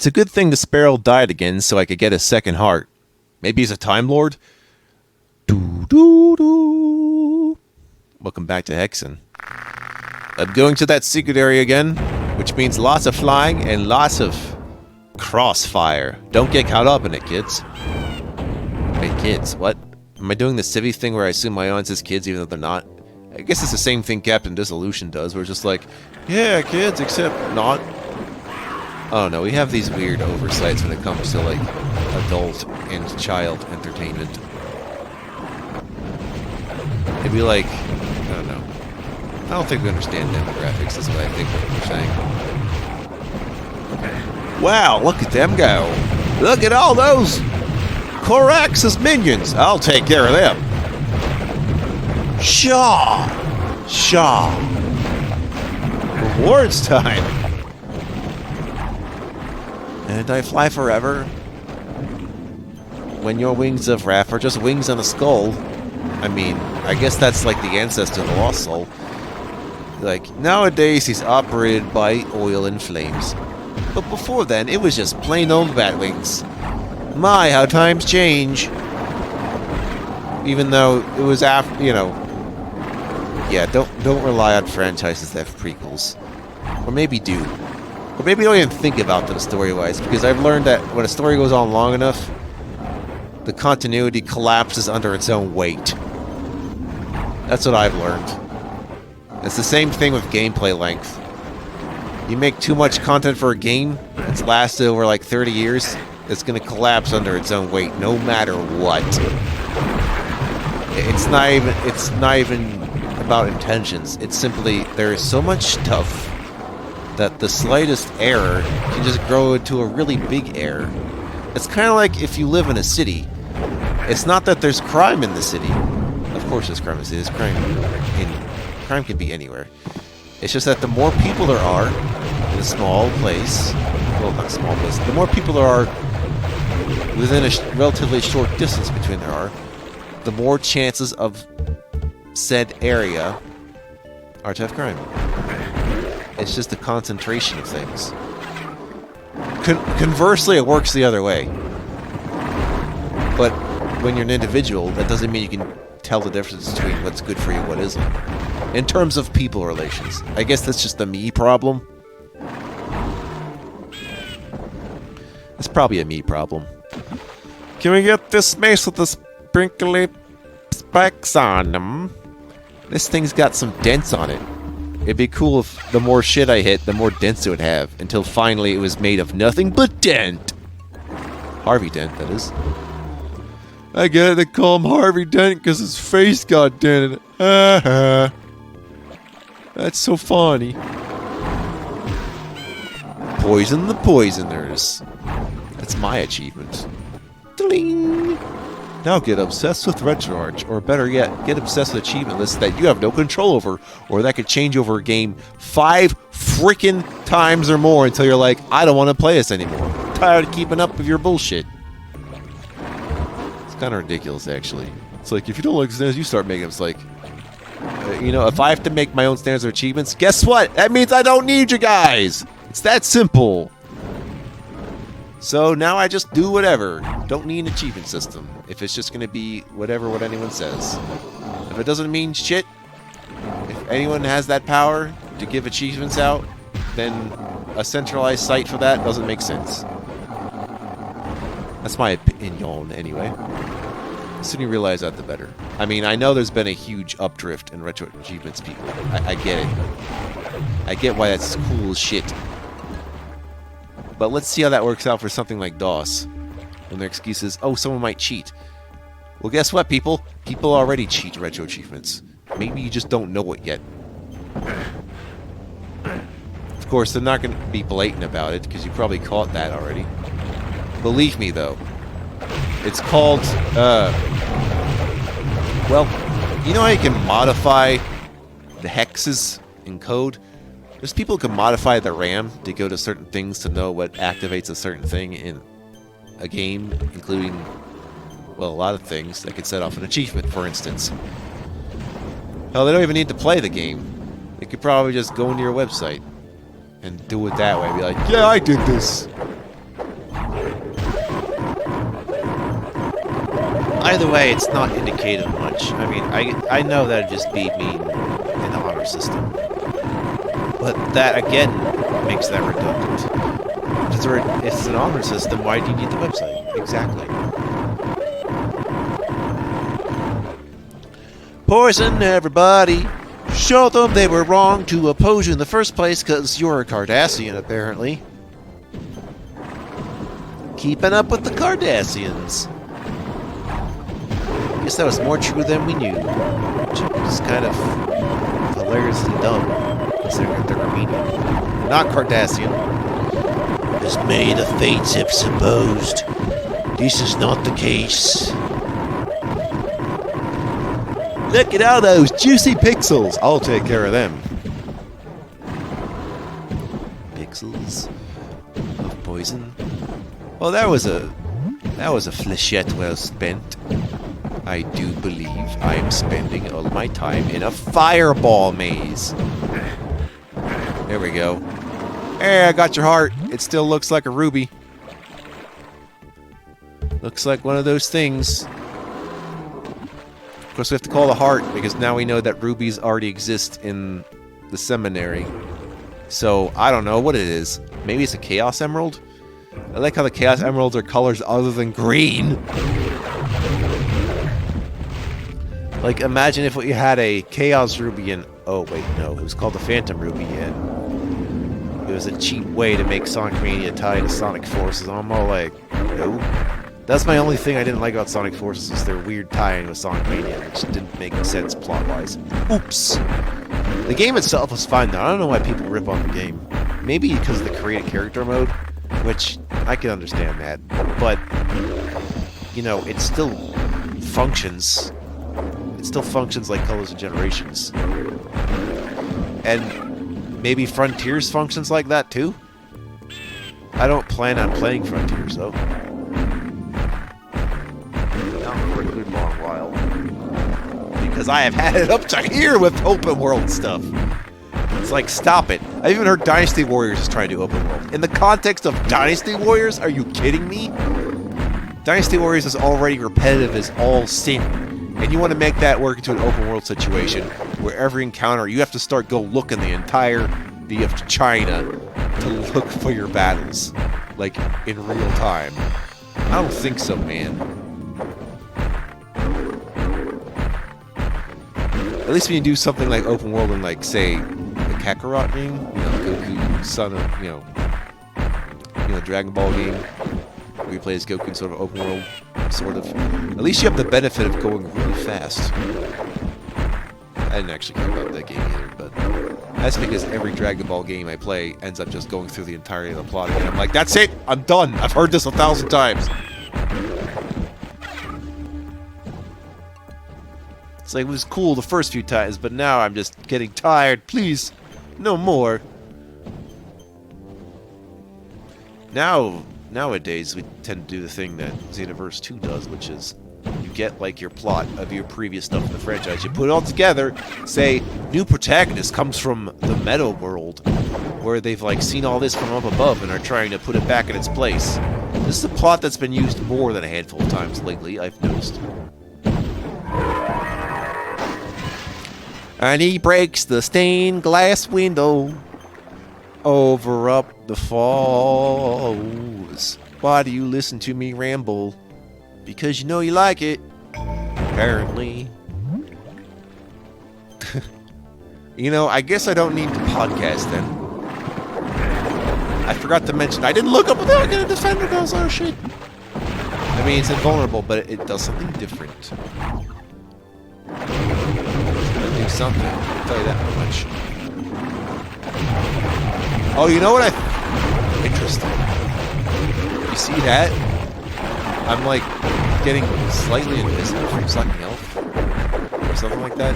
It's a good thing the sparrow died again so I could get a second heart. Maybe he's a Time Lord? Doo doo doo. Welcome back to Hexen. I'm going to that secret area again, which means lots of flying and lots of crossfire. Don't get caught up in it, kids. Hey, kids, what? Am I doing the civvy thing where I assume my aunts as kids even though they're not? I guess it's the same thing Captain Dissolution does, where it's just like, yeah, kids, except not. Oh no, we have these weird oversights when it comes to, like, adult and child entertainment. It'd be like, I don't know. I don't think we understand demographics, is what I think we're saying. Wow, look at them go. Look at all those Corax's minions. I'll take care of them. Shaw. Shaw. Rewards time. And I fly forever. When your wings of Wrath are just wings on a skull. I mean, I guess that's like the ancestor of the Lost Soul. Like, nowadays he's operated by oil and flames. But before then, it was just plain old bat wings. My, how times change. Even though it was after, you know... Yeah, don't rely on franchises that have prequels. Or maybe do. Or maybe don't even think about them story-wise, because I've learned that when a story goes on long enough, the continuity collapses under its own weight. That's what I've learned. It's the same thing with gameplay length. You make too much content for a game that's lasted over like 30 years, it's going to collapse under its own weight, no matter what. It's not even about intentions. It's simply, there is so much stuff that the slightest error can just grow into a really big error. It's kind of like if you live in a city. It's not that there's crime in the city. Of course there's crime in the city. Crime can be anywhere. It's just that the more people there are in a small place, well, not a small place, the more people there are within a relatively short distance between there are, the more chances of said area are to have crime. It's just a concentration of things. Conversely, it works the other way. But when you're an individual, that doesn't mean you can tell the difference between what's good for you and what isn't. In terms of people relations. I guess that's just a me problem. It's probably a me problem. Can we get this mace with the sprinkly spikes on them? This thing's got some dents on it. It'd be cool if the more shit I hit, the more dents it would have. Until finally it was made of nothing but dent. Harvey Dent, that is. I get it, they call him Harvey Dent because his face got dented. That's so funny. Poison the poisoners. That's my achievement. Ding! Now get obsessed with RetroArch, or better yet, get obsessed with achievement lists that you have no control over, or that could change over a game 5 freaking times or more until you're like, I don't want to play this anymore. I'm tired of keeping up with your bullshit. It's kind of ridiculous, actually. It's like, if you don't like standards, you start making them. It's like, you know, if I have to make my own standards or achievements, guess what? That means I don't need you guys. It's that simple. So now I just do whatever. Don't need an achievement system. If it's just going to be whatever what anyone says. If it doesn't mean shit, if anyone has that power to give achievements out, then a centralized site for that doesn't make sense. That's my opinion, anyway. The sooner you realize that, the better. I mean, I know there's been a huge updrift in retro achievements, people. I get it. I get why that's cool as shit. But let's see how that works out for something like DOS. When their excuse is, oh, someone might cheat. Well, guess what, people? People already cheat retro achievements. Maybe you just don't know it yet. Of course, they're not going to be blatant about it, because you probably caught that already. Believe me, though. It's called, well, you know how you can modify the hexes in code? There's people who can modify the RAM to go to certain things to know what activates a certain thing in a game, including, well, a lot of things that could set off an achievement, for instance. Hell, they don't even need to play the game. They could probably just go into your website and do it that way. Be like, yeah, I did this. Either way, it's not indicative much. I mean, I know that'd just be me in the honor system. But that, again, makes that redundant. If it's an honor system, why do you need the website? Exactly. Poison everybody! Show them they were wrong to oppose you in the first place because you're a Cardassian, apparently. Keeping up with the Cardassians. I guess that was more true than we knew. Which is kind of hilariously dumb, considering that they're Armenian. They're not Cardassian. As many of the Fates have supposed, this is not the case. Look at all those juicy pixels! I'll take care of them. Pixels of poison. Well, that was a flechette well spent. I do believe I am spending all my time in a fireball maze. There we go. Hey, I got your heart. It still looks like a ruby. Looks like one of those things. Of course, we have to call the heart because now we know that rubies already exist in the seminary. So, I don't know what it is. Maybe it's a Chaos Emerald? I like how the Chaos Emeralds are colors other than green. Like, imagine if we had a Chaos Ruby and... Oh, wait, no. It was called the Phantom Ruby, and it was a cheap way to make Sonic Mania tie to Sonic Forces. And I'm all like, no. That's my only thing I didn't like about Sonic Forces is their weird tie-in with Sonic Mania, which didn't make sense plot-wise. Oops. The game itself was fine, though. I don't know why people rip on the game. Maybe because of the create a character mode, which I can understand that. But, you know, it still functions. It still functions like Colors and Generations. And maybe Frontiers functions like that, too? I don't plan on playing Frontiers, though. Not for a good long while. Because I have had it up to here with open world stuff. It's like, stop it. I even heard Dynasty Warriors is trying to do open world. In the context of Dynasty Warriors, are you kidding me? Dynasty Warriors is already repetitive as all sin. And you want to make that work into an open world situation where every encounter, you have to start looking the entirety of China to look for your battles. Like, in real time. I don't think so, man. At least when you do something like open world in, like, say, the Kakarot game, you know, Goku, son of, you know, Dragon Ball game, where you play as Goku in sort of open world, sort of. At least you have the benefit of going really fast. I didn't actually care about that game either, but that's because every Dragon Ball game I play ends up just going through the entirety of the plot again. I'm like, that's it! I'm done! I've heard this 1,000 times! It's like, it was cool the first few times, but now I'm just getting tired. Please, no more. Nowadays, we tend to do the thing that Xenoverse 2 does, which is you get, like, your plot of your previous stuff in the franchise. You put it all together, say, new protagonist comes from the meta world, where they've, like, seen all this from up above and are trying to put it back in its place. This is a plot that's been used more than a handful of times lately, I've noticed. And he breaks the stained glass window over up the falls. Why do you listen to me ramble? Because you know you like it. Apparently. You know, I guess I don't need to podcast then. I forgot to mention, I didn't look up what the defender does. Oh shit. I mean, it's invulnerable, but it does something different. Do something, I'll tell you that much. Oh, you know what interesting. You see that? I'm like getting slightly invisible from sucking health. Or something like that.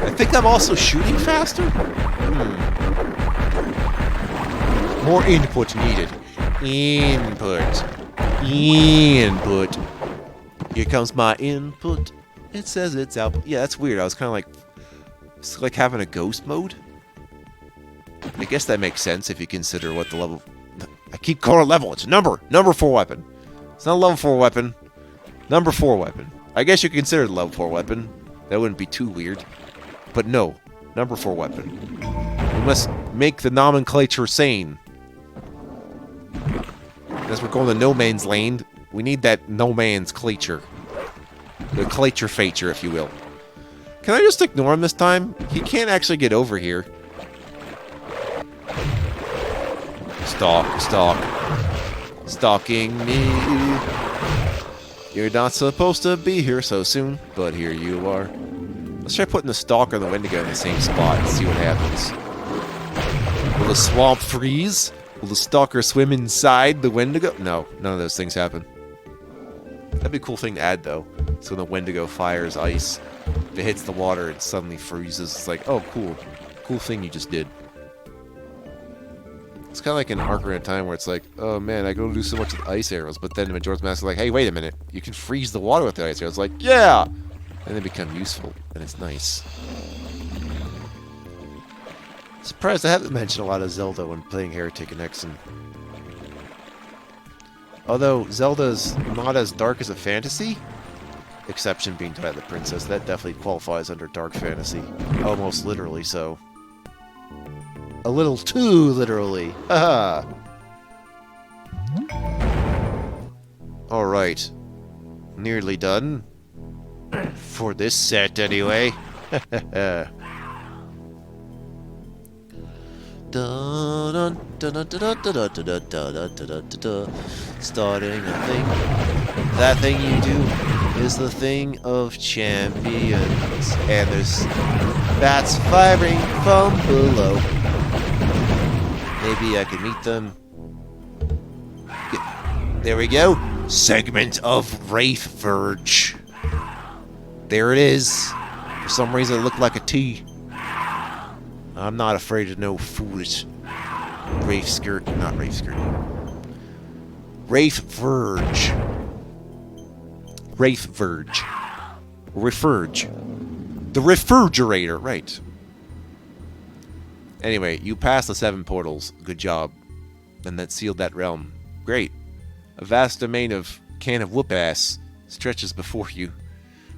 I think I'm also shooting faster? More input needed. Input. Here comes my input. It says it's output. Yeah, that's weird. I was kind of like... It's like having a ghost mode. I guess that makes sense if you consider what the level... I keep calling it level. It's a number. Number 4 weapon. It's not a level 4 weapon. Number 4 weapon. I guess you could consider it a level 4 weapon. That wouldn't be too weird. But no, number 4 weapon. We must make the nomenclature sane. As we're going to no man's land, we need that no man's clature. The clature feature, if you will. Can I just ignore him this time? He can't actually get over here. Stalk, stalk. Stalking me. You're not supposed to be here so soon, but here you are. Let's try putting the stalker and the Wendigo in the same spot and see what happens. Will the swamp freeze? Will the stalker swim inside the Wendigo? No, none of those things happen. That'd be a cool thing to add, though. So when the Wendigo fires ice, if it hits the water, it suddenly freezes. It's like, oh, cool. Cool thing you just did. It's kind of like an Ocarina of Time where it's like, oh man, I go do so much with ice arrows, but then the Majora's Mask is like, hey, wait a minute, you can freeze the water with the ice arrows. Like, yeah! And they become useful, and it's nice. Surprised I haven't mentioned a lot of Zelda when playing Heretic and Hexen. Although Zelda's not as dark as a fantasy, exception being Twilight Princess, that definitely qualifies under dark fantasy. Almost literally so. A little too literally. Haha. Alright. Nearly done. For this set, anyway. Starting a thing. That thing you do is the thing of champions. And there's bats firing from below. Maybe I can meet them. There we go. Segment of Wraith Verge. There it is. For some reason it looked like a T. I'm not afraid of no foolish Wraith Skirt. Not Wraith Skirt. Wraith Verge. Wraith Verge. Referge. The refrigerator, right. Anyway, you passed the 7 portals. Good job. And that sealed that realm. Great. A vast domain of can of whoop ass stretches before you.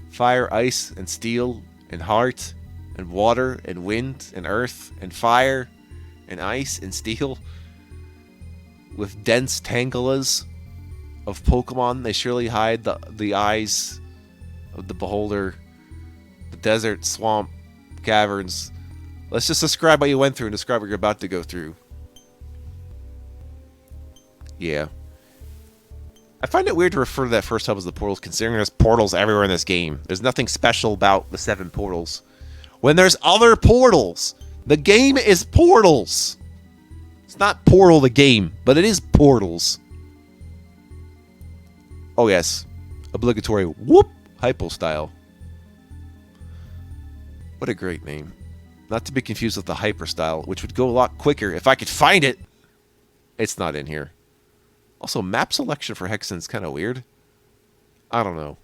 Fire, ice, and steel, and heart, and water, and wind, and earth, and fire, and ice, and steel. With dense tangulas of Pokemon, they surely hide the eyes of the beholder. The desert, swamp, caverns. Let's just describe what you went through and describe what you're about to go through. Yeah. I find it weird to refer to that first hub as the portals, considering there's portals everywhere in this game. There's nothing special about the 7 portals. When there's other portals! The game is portals! It's not Portal the game, but it is portals. Oh yes. Obligatory whoop! Hypo style. What a great name. Not to be confused with the hyper style, which would go a lot quicker if I could find it! It's not in here. Also, map selection for Hexen is kind of weird. I don't know.